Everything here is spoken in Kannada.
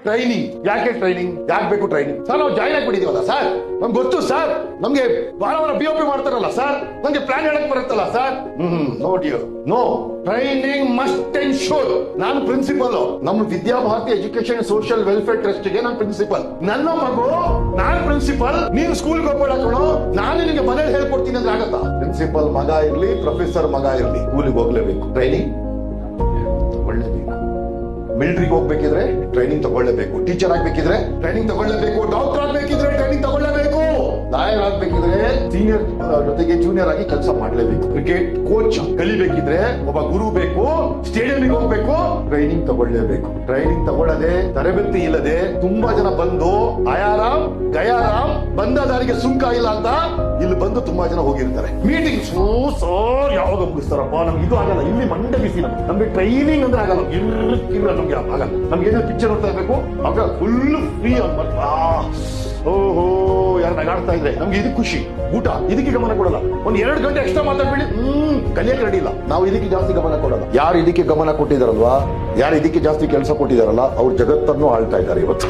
ಟ್ರೈನಿಂಗ್ ಯಾಕೆ ಬೇಕು ಟ್ರೈನಿಂಗ್ ಸರ್? ನಾವು ಜಾಯ್ನ್ ಆಗಿಬಿಟ್ಟಿದೀವಲ್ಲ ಸರ್, ನಮ್ಗೆ ಗೊತ್ತು ಸರ್, ನಮ್ಗೆ ವಾರ BOP ಮಾಡ್ತಾರಲ್ಲ ಸರ್, ನಮ್ಗೆ ಪ್ಲಾನ್ ಹೇಳಕ್ ಬರುತ್ತಲ್ಲ sir. No training must ensure. ನಾನು ಪ್ರಿನ್ಸಿಪಲ್, ನಮ್ಮ Vidyabharati education social welfare trust ಗೆ ನಾನು ಪ್ರಿನ್ಸಿಪಲ್. ನನ್ನ ಮಗು, ನಾನು ಪ್ರಿನ್ಸಿಪಲ್, ನೀನು ಸ್ಕೂಲ್ಗೆ ಹೋಗ್ಬೇಡ ಕಣೋ, ನಾನು ನಿನಗೆ ಮನೇಲಿ ಹೇಳ್ಕೊಡ್ತೀನಿ ಅಂದ್ರೆ ಆಗತ್ತಾ? ಪ್ರಿನ್ಸಿಪಲ್ ಮಗ ಇರ್ಲಿ, ಪ್ರೊಫೆಸರ್ ಮಗ ಇರ್ಲಿ, ಸ್ಕೂಲಿಗೆ ಹೋಗ್ಲೇಬೇಕು, ಟ್ರೈನಿಂಗ್ ತಗೊಳ್ಳೇಬೇಕು. ಮಿಲಿಟರಿಗೆ ಹೋಗ್ಬೇಕಿದ್ರೆ ಟ್ರೈನಿಂಗ್ ತಗೊಳ್ಳೇಬೇಕು, ಟೀಚರ್ ಆಗ್ಬೇಕಿದ್ರೆ ಟ್ರೈನಿಂಗ್ ತಗೊಳ್ಳೇಬೇಕು, ಡಾಕ್ಟರ್ ಆಗ್ಬೇಕಿದ್ರೆ ಟ್ರೈನಿಂಗ್ ತಗೊಳ್ಳೇಬೇಕು, ಲಾಯರ್ ಆಗ್ಬೇಕಿದ್ರೆ ಸೀನಿಯರ್ ಜೊತೆಗೆ ಜೂನಿಯರ್ ಆಗಿ ಕೆಲಸ ಮಾಡ್ಲೇಬೇಕು, ಕ್ರಿಕೆಟ್ ಕೋಚ್ ಕಲಿಬೇಕಿದ್ರೆ ಒಬ್ಬ ಗುರು ಬೇಕು, ಸ್ಟೇಡಿಯಂಗೆ ಹೋಗ್ಬೇಕು, ಟ್ರೈನಿಂಗ್ ತಗೊಳ್ಳೇಬೇಕು. ಟ್ರೈನಿಂಗ್ ತಗೊಳ್ಳದೆ, ತರಬೇತಿ ಇಲ್ಲದೆ ತುಂಬಾ ಜನ ಬಂದು ಆಯಾರಾಮ್ ಗಯಾರಾಮ್ ಬಂದ ದಾರಿಗೆ ಸುಂಕ ಇಲ್ಲ ಅಂತ ಇಲ್ಲಿ ಬಂದು ತುಂಬಾ ಜನ ಹೋಗಿರ್ತಾರೆ. ಮೀಟಿಂಗ್ ಸರ್ ಯಾವಾಗ ಮುಗಿಸ್ತಾರಪ್ಪ, ನಮ್ಗೆ ಇದು ಆಗಲ್ಲ, ಇಲ್ಲಿ ಮಂಡೆ ಬಿಸಿ, ನಮ್ಗೆ ಟ್ರೈನಿಂಗ್ ಅಂದ್ರೆ ಆಗಲ್ಲ, ನಮ್ಗೆ ಆಗಲ್ಲ. ನಮ್ಗೆ ಏನೋ ಪಿಕ್ಚರ್ ನೋಡ್ತಾ ಇರ್ಬೇಕು, ಆಗ ಫುಲ್ ಫ್ರೀ ಅಂತ ಓಹೋ ಯಾರು ನಗಾಡ್ತಾ ಇದ್ರೆ ನಮ್ಗೆ ಇದು ಖುಷಿ. ಊಟ ಇದಕ್ಕೆ ಗಮನ ಕೊಡಲ್ಲ, ಒಂದ್ 2 ಗಂಟೆ ಎಕ್ಸ್ಟ್ರಾ ಮಾತಾಡ್ಬೇಡಿ, ಕಲಿಯಕ್ಕೆ ರೆಡಿ ಇಲ್ಲ. ನಾವು ಇದಕ್ಕೆ ಜಾಸ್ತಿ ಗಮನ ಕೊಡಲ್ಲ. ಯಾರು ಇದಕ್ಕೆ ಗಮನ ಕೊಟ್ಟಿದಾರಲ್ವಾ, ಯಾರು ಇದಕ್ಕೆ ಜಾಸ್ತಿ ಕೆಲಸ ಕೊಟ್ಟಿದಾರಲ್ಲ, ಅವ್ರು ಜಗತ್ತನ್ನು ಆಳ್ತಾ ಇದ್ದಾರೆ ಇವತ್ತು.